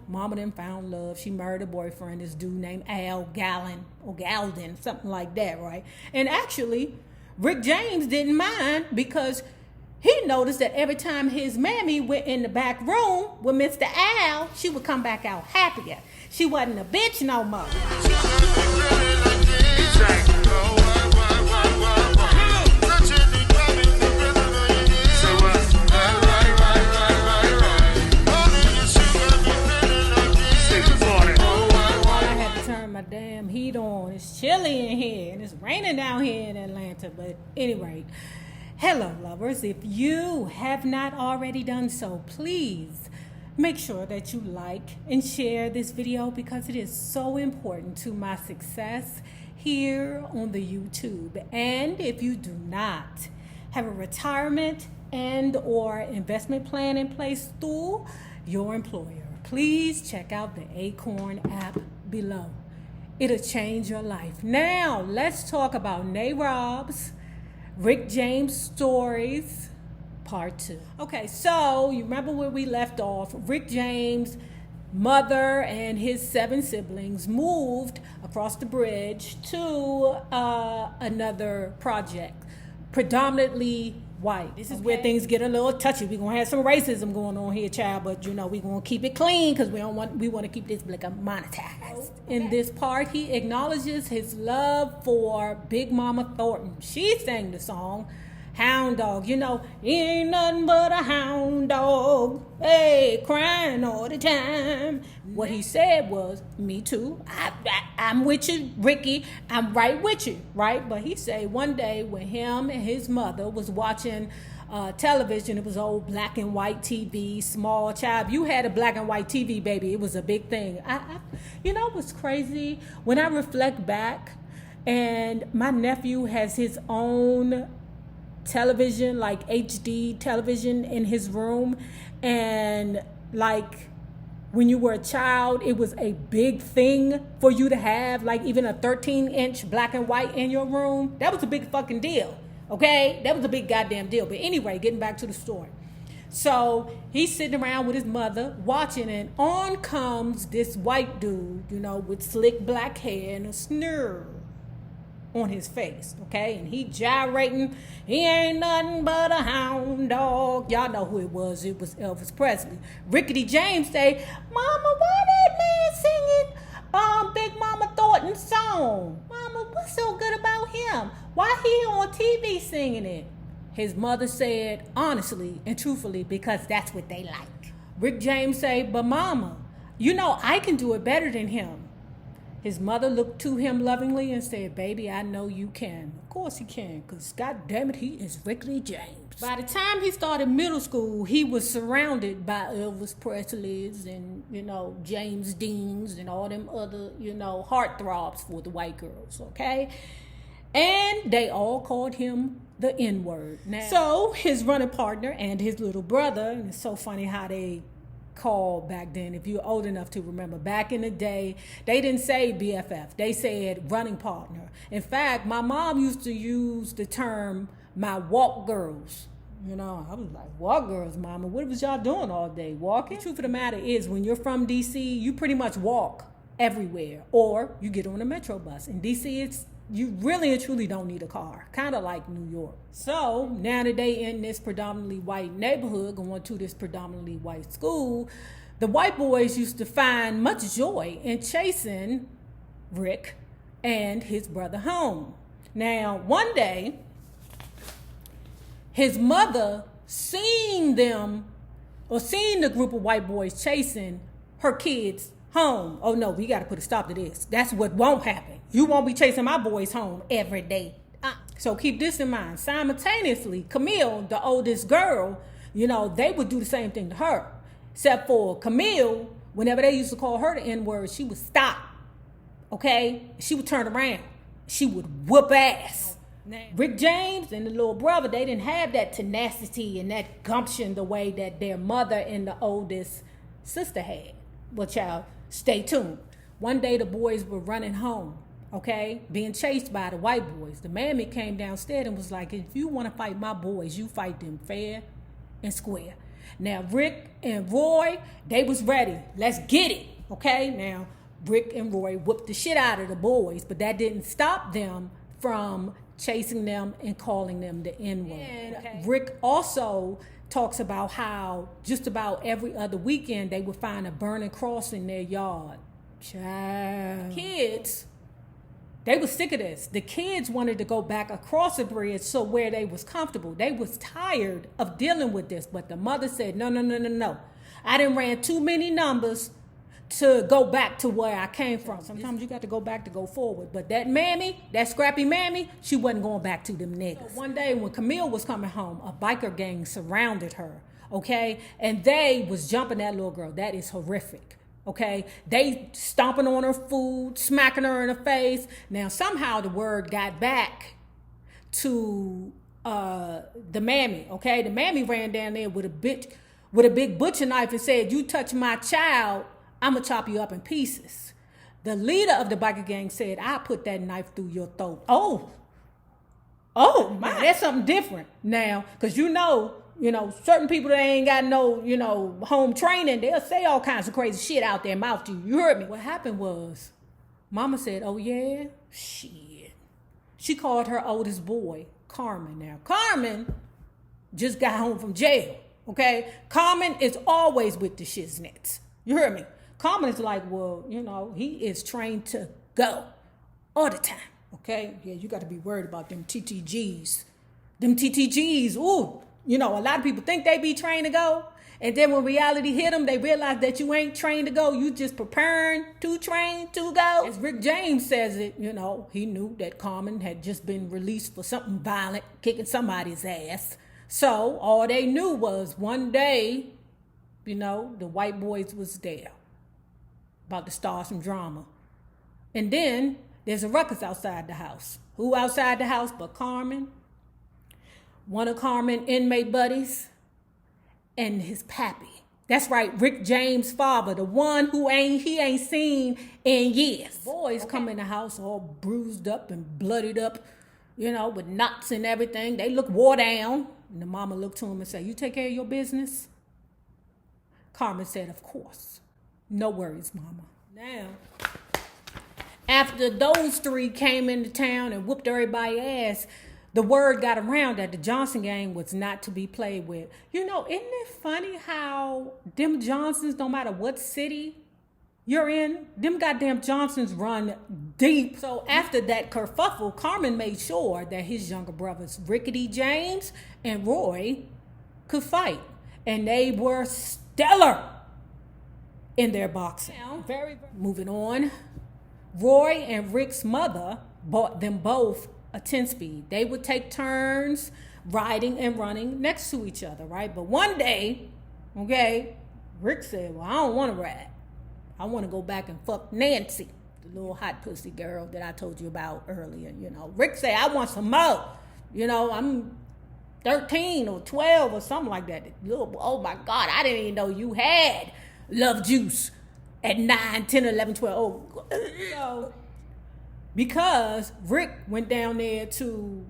mama then found love. She married a boyfriend, this dude named Al Gallen or Galden, something like that, right? And actually, Rick James didn't mind because he noticed that every time his mammy went in the back room with Mr. Al, she would come back out happier. She wasn't a bitch no more. Damn heat on. It's chilly in here and it's raining down here in Atlanta. But anyway, hello lovers. If you have not already done so, please make sure that you like and share this video because it is so important to my success here on the YouTube. And if you do not have a retirement and or investment plan in place through your employer, please check out the Acorn app below. It'll change your life. Now, let's talk about NayRob's Rick James stories, part 2. Okay, so you remember where we left off. Rick James' mother and his 7 siblings moved across the bridge to another project, predominantly white. This is where things get a little touchy. We're gonna have some racism going on here, child, but you know we're gonna keep it clean because we want to keep this like monetized. In this part, he acknowledges his love for Big Mama Thornton. She sang the song Hound Dog. You know, ain't nothing but a hound dog, hey, crying all the time. What he said was, me too, I'm with you, Ricky, I'm right with you, right? But he said one day when him and his mother was watching television, it was old black and white TV, small child. You had a black and white TV, baby. It was a big thing. You know what's crazy? When I reflect back, and my nephew has his own television, like HD television in his room, and like when you were a child, it was a big thing for you to have like even a 13-inch black and white in your room. That was a big fucking deal, okay? That was a big goddamn deal. But anyway, getting back to the story. So he's sitting around with his mother watching, and on comes this white dude, you know, with slick black hair and a sneer on his face, okay? And he gyrating. He ain't nothing but a hound dog. Y'all know who it was. It was Elvis Presley. Rickety James say, Mama, why that man singing Big Mama Thornton's song? Mama, what's so good about him? Why he on TV singing it? His mother said, honestly and truthfully, because that's what they like. Rick James say, but Mama, you know I can do it better than him. His mother looked to him lovingly and said, baby, I know you can. Of course he can, because God damn it, he is Rickety James. By the time he started middle school, he was surrounded by Elvis Presley's and, you know, James Dean's and all them other, you know, heartthrobs for the white girls, okay? And they all called him the N-word. Now, so his running partner and his little brother, and it's so funny how they called back then, if you're old enough to remember, back in the day, they didn't say BFF. They said running partner. In fact, my mom used to use the term my walk girls. You know, I was like, walk girls, Mama? What was y'all doing all day? Walking? The truth of the matter is, when you're from D.C., you pretty much walk everywhere, or you get on a metro bus. In D.C., you really and truly don't need a car, kind of like New York. So now that they in this predominantly white neighborhood, going to this predominantly white school, the white boys used to find much joy in chasing Rick and his brother home. Now, one day, his mother seen them, or seen the group of white boys chasing her kids home. Oh no, we got to put a stop to this. That's what won't happen. You won't be chasing my boys home every day. So keep this in mind. Simultaneously, Camille, the oldest girl, you know, they would do the same thing to her. Except for Camille, whenever they used to call her the N-word, she would stop. Okay? She would turn around. She would whoop ass. Rick James and the little brother, they didn't have that tenacity and that gumption the way that their mother and the oldest sister had. Well, child, stay tuned. One day the boys were running home, okay, being chased by the white boys. The mammy came downstairs and was like, if you want to fight my boys, you fight them fair and square. Now, Rick and Roy, they was ready. Let's get it, okay? Now, Rick and Roy whooped the shit out of the boys, but that didn't stop them from chasing them and calling them the N-word. And Rick also talks about how just about every other weekend they would find a burning cross in their yard. Child. Kids, they was sick of this. The kids wanted to go back across the bridge so where they was comfortable. They was tired of dealing with this, but the mother said, no. I done ran too many numbers to go back to where I came from. Sometimes you got to go back to go forward. But that mammy, that scrappy mammy, she wasn't going back to them niggas. So one day when Camille was coming home, a biker gang surrounded her, okay? And they was jumping that little girl. That is horrific, okay? They stomping on her food, smacking her in the face. Now, somehow the word got back to the mammy, okay? The mammy ran down there with a big butcher knife and said, "You touch my child, I'm going to chop you up in pieces." The leader of the biker gang said, "I'll put that knife through your throat." Oh my, that's something different now. Because you know, certain people that ain't got no, home training, they'll say all kinds of crazy shit out their mouth to you. You heard me. What happened was, Mama said, "Oh yeah? Shit." She called her oldest boy, Carmen. Now, Carmen just got home from jail, okay? Carmen is always with the shiznits. You heard me? Carmen is like, well, he is trained to go all the time, okay? Yeah, you got to be worried about them TTGs. Them TTGs, ooh. A lot of people think they be trained to go, and then when reality hit them, they realize that you ain't trained to go. You just preparing to train to go. As Rick James says it, he knew that Carmen had just been released for something violent, kicking somebody's ass. So all they knew was one day, the white boys was there, about to start some drama. And then there's a ruckus outside the house. Who outside the house but Carmen, one of Carmen inmate buddies, and his pappy. That's right, Rick James' father, the one who he ain't seen in years. Boys come in the house all bruised up and bloodied up, with knots and everything. They look wore down. And the mama looked to him and said, "You take care of your business?" Carmen said, "Of course. No worries, Mama." Now, after those three came into town and whooped everybody's ass, the word got around that the Johnson gang was not to be played with. Isn't it funny how them Johnsons, no matter what city you're in, them goddamn Johnsons run deep. So after that kerfuffle, Carmen made sure that his younger brothers, Rickety James and Roy, could fight. And they were stellar in their boxing. Moving on, Roy and Rick's mother bought them both a 10-speed. They would take turns riding and running next to each other, right? But one day, okay, Rick said, "Well, I don't want to ride. I want to go back and fuck Nancy, the little hot pussy girl that I told you about earlier." Rick said, "I want some more. I'm 13 or 12 or something like that. Oh my God, I didn't even know you had love juice at 9, 10, 11, 12. So, because Rick went down there to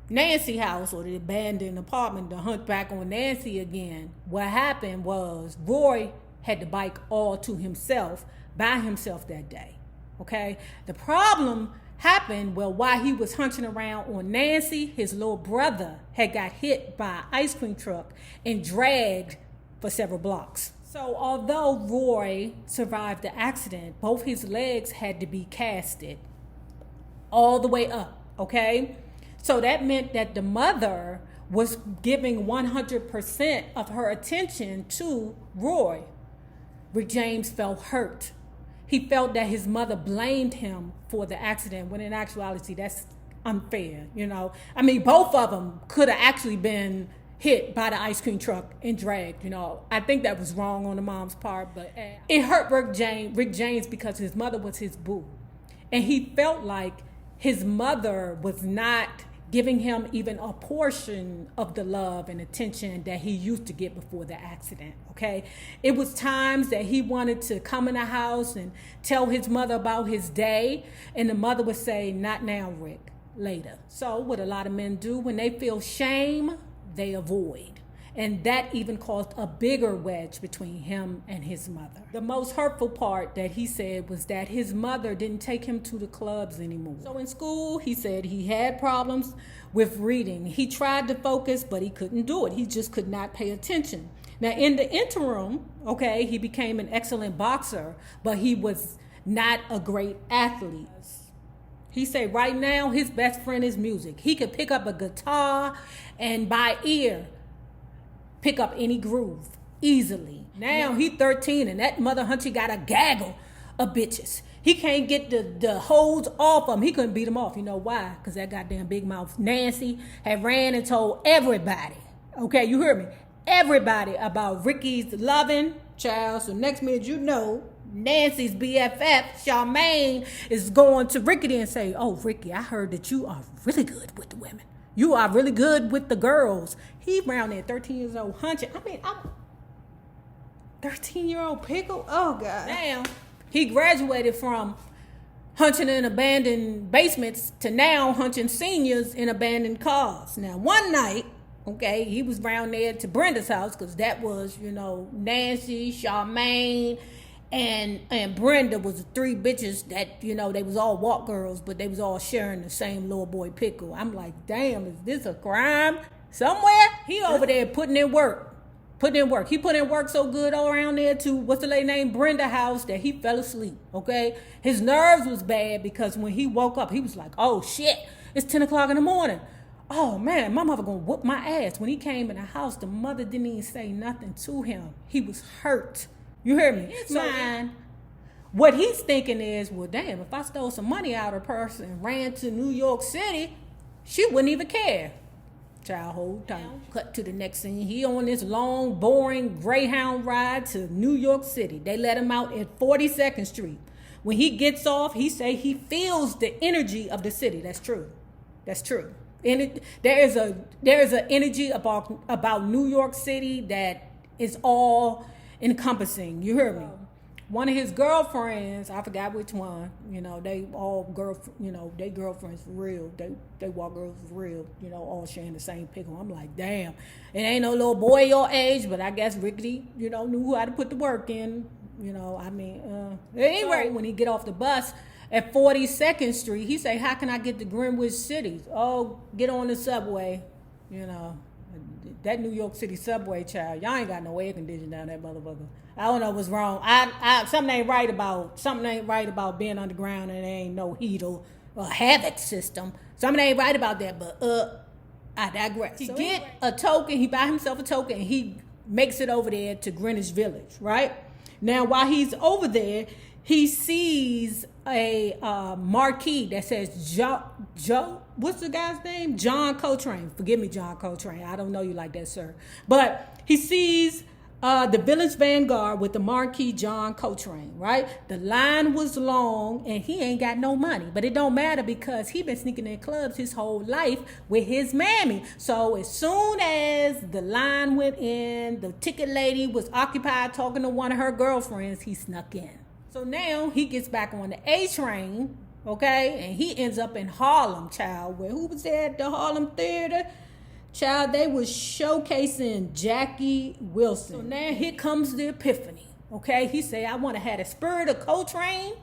Nancy's house, or the abandoned apartment, to hunt back on Nancy again, what happened was Roy had the bike all to himself, by himself that day, okay? The problem happened, while he was hunting around on Nancy, his little brother had got hit by an ice cream truck and dragged for several blocks. So although Roy survived the accident, both his legs had to be casted all the way up, okay? So that meant that the mother was giving 100% of her attention to Roy. Rick James felt hurt. He felt that his mother blamed him for the accident, when in actuality, that's unfair, both of them could have actually been hit by the ice cream truck and dragged, I think that was wrong on the mom's part, but it hurt Rick James because his mother was his boo. And he felt like his mother was not giving him even a portion of the love and attention that he used to get before the accident, okay? It was times that he wanted to come in the house and tell his mother about his day, and the mother would say, "Not now, Rick, later." So what a lot of men do, when they feel shame, they avoid. And that even caused a bigger wedge between him and his mother. The most hurtful part that he said was that his mother didn't take him to the clubs anymore. So in school, he said he had problems with reading. He tried to focus, but he couldn't do it. He just could not pay attention. Now, in the interim, okay, he became an excellent boxer, but he was not a great athlete. He said right now his best friend is music. He could pick up a guitar and by ear pick up any groove easily. Now he 13 and that mother hunchy got a gaggle of bitches. He can't get the holds off him. He couldn't beat them off. You know why? Because that goddamn big mouth Nancy had ran and told everybody, okay, you heard me, everybody about Ricky's loving child. So next minute you know, Nancy's BFF, Charmaine, is going to Ricky and say, oh, Ricky, I heard that you are really good with the women. You are really good with the girls. He around there, 13 years old, hunching. I mean, I'm 13-year-old pickle. Oh, God. Now, he graduated from hunching in abandoned basements to now hunching seniors in abandoned cars. Now, one night, okay, he was around there to Brenda's house because that was, you know, Nancy, Charmaine, and Brenda was the three bitches that, you know, they was all walk girls, but they was all sharing the same little boy pickle. I'm like, damn, is this a crime somewhere? He over there putting in work. He put in work so good all around there to, what's the lady named, Brenda house, that he fell asleep, okay? His nerves was bad because when he woke up, he was like, oh, shit, it's 10 o'clock in the morning. Oh, man, my mother gonna whoop my ass. When he came in the house, the mother didn't even say nothing to him. He was hurt. You hear me? It's mine. What he's thinking is, well, damn, if I stole some money out of her purse and ran to New York City, she wouldn't even care. Child, hold tight. Cut to the next scene. He on this long, boring Greyhound ride to New York City. They let him out at 42nd Street. When he gets off, he say he feels the energy of the city. That's true. That's true. And there is a energy about New York City that is all encompassing. You heard me? One of his girlfriends, I forgot which one, you know, they all they girlfriends for real. They walk girls for real, you know, all sharing the same pickle. I'm like, damn, it ain't no little boy your age, but I guess Ricky, you know, knew how to put the work in, you know, I mean, anyway, when he get off the bus at 42nd Street, he say, how can I get to Greenwich City? Oh, get on the subway, you know. That New York City subway, child, y'all ain't got no air conditioning down that motherfucker. I don't know what's wrong. Something ain't right about being underground and there ain't no heat or havoc system. Something ain't right about that, but I digress. He get a token, he buy himself a token, and he makes it over there to Greenwich Village, right? Now, while he's over there, he sees a marquee that says Joe, what's the guy's name? John Coltrane. Forgive me, John Coltrane. I don't know you like that, sir. But he sees the Village Vanguard with the marquee John Coltrane, right? The line was long and he ain't got no money. But it don't matter because he been sneaking in clubs his whole life with his mammy. So as soon as the line went in, the ticket lady was occupied talking to one of her girlfriends, he snuck in. So now he gets back on the A train, okay? And he ends up in Harlem, child. Where who was there at the Harlem Theater? Child, they was showcasing Jackie Wilson. So now here comes the epiphany, okay? He say, I want to have the spirit of Coltrane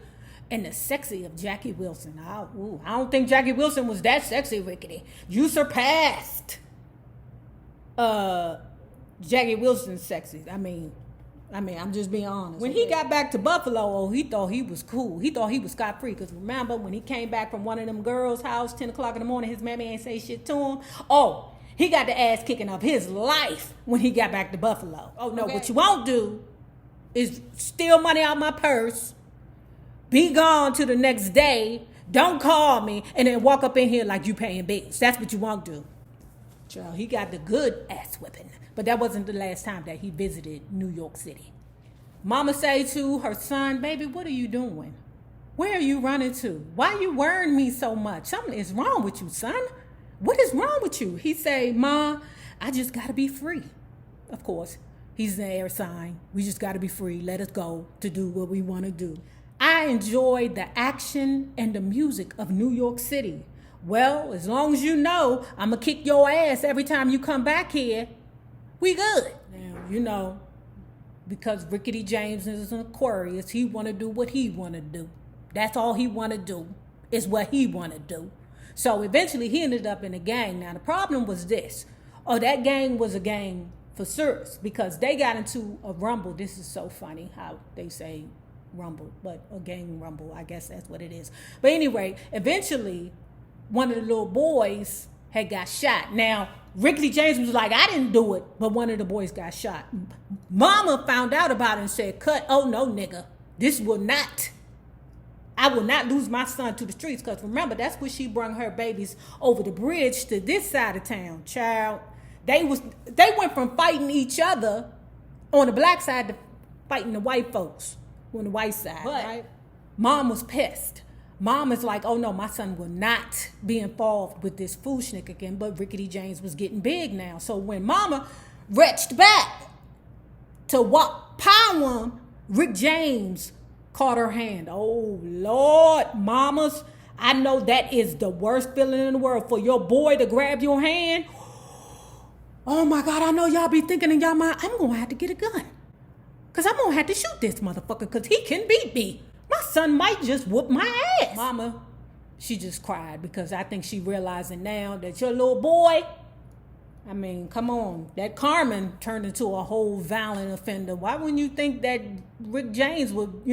and the sexy of Jackie Wilson. I don't think Jackie Wilson was that sexy, Rickety. You surpassed Jackie Wilson's sexy. I mean, I'm just being honest. When he got back to Buffalo, he thought he was cool. He thought he was scot-free. Because remember, when he came back from one of them girls' house, 10 o'clock in the morning, his mammy ain't say shit to him. Oh, he got the ass kicking of his life when he got back to Buffalo. Oh, no, okay. What you won't do is steal money out my purse, be gone to the next day, don't call me, and then walk up in here like you paying bills. That's what you won't do. Child, he got the good ass whipping. But that wasn't the last time that he visited New York City. Mama say to her son, baby, what are you doing? Where are you running to? Why you worrying me so much? Something is wrong with you, son. What is wrong with you? He say, Ma, I just got to be free. Of course, he's an air sign. We just got to be free. Let us go to do what we want to do. I enjoy the action and the music of New York City. Well, as long as you know, I'm going to kick your ass every time you come back here. We good. Now, because Rickety James is an Aquarius, he want to do what he want to do. That's all he want to do is what he want to do. So eventually he ended up in a gang. Now the problem was this. That gang was a gang for serious because they got into a rumble. This is so funny how they say rumble, but a gang rumble. I guess that's what it is. But anyway, eventually one of the little boys had got shot. Now, Rickety James was like, I didn't do it, but one of the boys got shot. Mama found out about it and said, oh no, nigga, I will not lose my son to the streets. Because remember, that's where she brung her babies over the bridge to this side of town. Child, they went from fighting each other on the black side to fighting the white folks on the white side, but right? Mom was pissed. Mom is like, oh no, my son will not be involved with this foolishness again. But Rickety James was getting big now. So when Mama reached back to power him, Rick James caught her hand. Oh Lord, mamas, I know that is the worst feeling in the world for your boy to grab your hand. Oh my God, I know y'all be thinking in y'all mind, I'm gonna have to get a gun. Cause I'm gonna have to shoot this motherfucker cause he can beat me. My son might just whoop my ass. Mama, she just cried because I think she realizing now that your little boy, I mean, come on, that Carmen turned into a whole violent offender. Why wouldn't you think that Rick James would,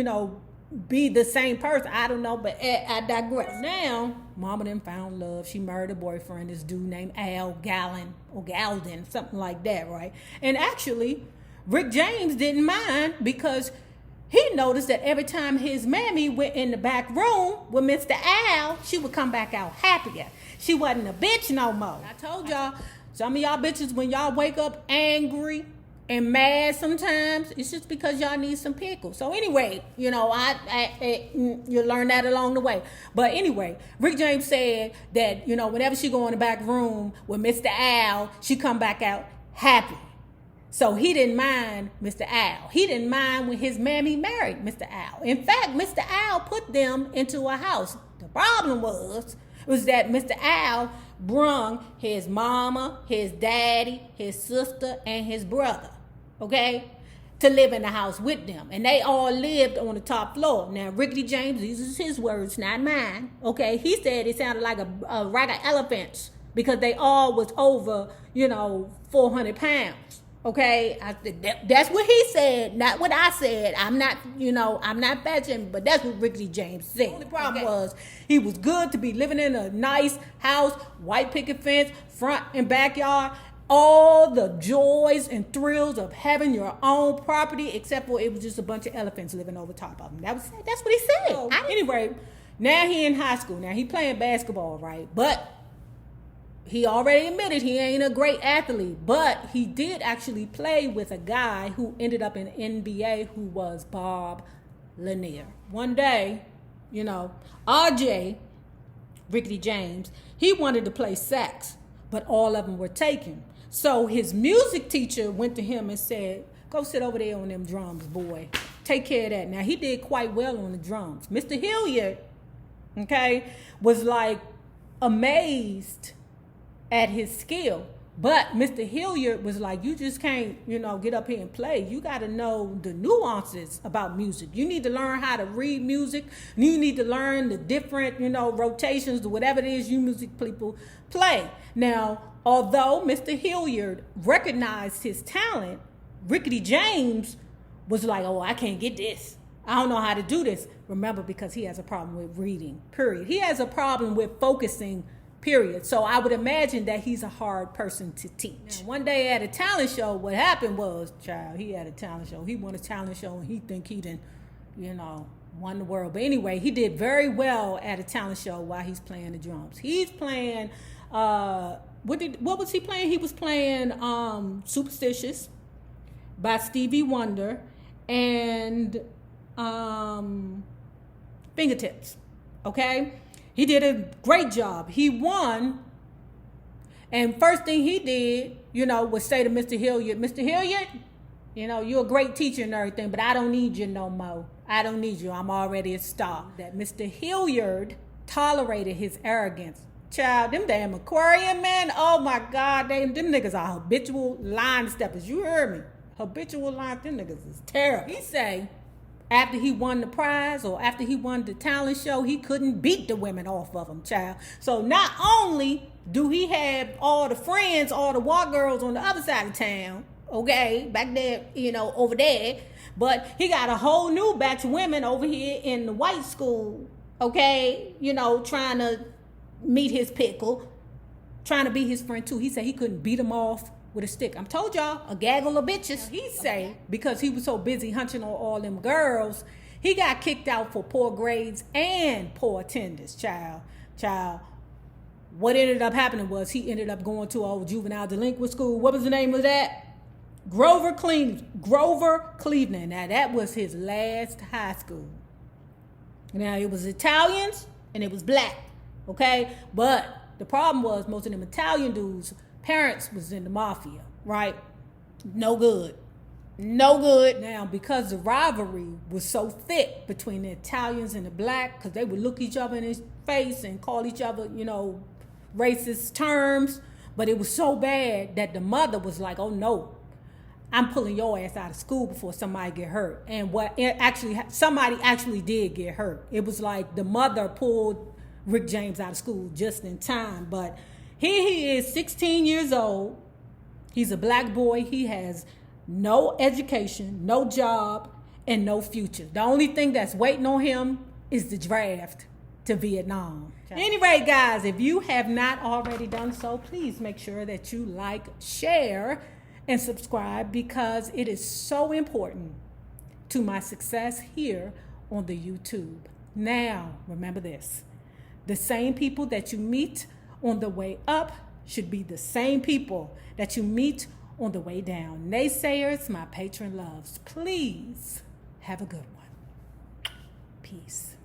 be the same person? I don't know, but I digress. Now, Mama done found love. She married a boyfriend, this dude named Al Gallen or Galden, something like that, right? And actually, Rick James didn't mind because he noticed that every time his mammy went in the back room with Mr. Al, she would come back out happier. She wasn't a bitch no more. I told y'all, some of y'all bitches, when y'all wake up angry and mad sometimes, it's just because y'all need some pickles. So anyway, you learn that along the way. But anyway, Rick James said that, whenever she go in the back room with Mr. Al, she come back out happy. So he didn't mind Mr. Al. He didn't mind when his mammy married Mr. Al. In fact, Mr. Al put them into a house. The problem was that Mr. Al brung his mama, his daddy, his sister, and his brother, okay, to live in the house with them. And they all lived on the top floor. Now, Rickety James, these is his words, not mine, okay? He said it sounded like a rack of elephants because they all was over, 400 pounds. Okay, that's what he said, not what I said. I'm not fetching, but that's what Rickety James said. The only problem was he was good to be living in a nice house, white picket fence, front and backyard, all the joys and thrills of having your own property, except for it was just a bunch of elephants living over top of him. That's what he said. So, anyway, now he in high school. Now he playing basketball, right? But he already admitted he ain't a great athlete, but he did actually play with a guy who ended up in the NBA who was Bob Lanier. One day, RJ, Rickety James, he wanted to play sax, but all of them were taken. So his music teacher went to him and said, go sit over there on them drums, boy. Take care of that. Now, he did quite well on the drums. Mr. Hilliard, was like amazed at his skill. But Mr. Hilliard was like, you just can't, get up here and play. You got to know the nuances about music. You need to learn how to read music. You need to learn the different, rotations, whatever it is you music people play. Now, although Mr. Hilliard recognized his talent, Rickety James was like, oh, I can't get this. I don't know how to do this. Remember, because he has a problem with reading, period. He has a problem with focusing, period. So I would imagine that he's a hard person to teach. Now, one day at a talent show, what happened was, he had a talent show. He won a talent show and he think he done, won the world. But anyway, he did very well at a talent show while he's playing the drums. He's playing, what was he playing? He was playing Superstitious by Stevie Wonder and Fingertips, okay? He did a great job. He won. And first thing he did, was say to Mr. Hilliard, Mr. Hilliard, you're a great teacher and everything, but I don't need you no more. I don't need you. I'm already a star. That Mr. Hilliard tolerated his arrogance Child, them damn aquarium men, oh my God, them niggas are habitual line steppers. You heard me. Habitual line, them niggas is terrible. He say, after he won the prize or after he won the talent show, he couldn't beat the women off of him, child. So not only do he have all the friends, all the white girls on the other side of town, okay, back there, over there, but he got a whole new batch of women over here in the white school, okay, trying to meet his pickle, trying to be his friend too. He said he couldn't beat them off with a stick. I'm told y'all, a gaggle of bitches. He say because he was so busy hunching on all them girls, he got kicked out for poor grades and poor attendance, child. What ended up happening was he ended up going to a juvenile delinquent school. What was the name of that? Grover Cleveland. Now that was his last high school. Now it was Italians and it was black, okay? But the problem was most of them Italian dudes, parents was in the mafia, right? No good. Now, because the rivalry was so thick between the Italians and the black, because they would look each other in his face and call each other, racist terms, but it was so bad that the mother was like, oh no, I'm pulling your ass out of school before somebody get hurt. And somebody actually did get hurt. It was like the mother pulled Rick James out of school just in time, but here he is, 16 years old. He's a black boy. He has no education, no job, and no future. The only thing that's waiting on him is the draft to Vietnam. Anyway, guys, if you have not already done so, please make sure that you like, share, and subscribe because it is so important to my success here on the YouTube. Now, remember this. The same people that you meet on the way up should be the same people that you meet on the way down. Naysayers, my patron loves, please have a good one. Peace.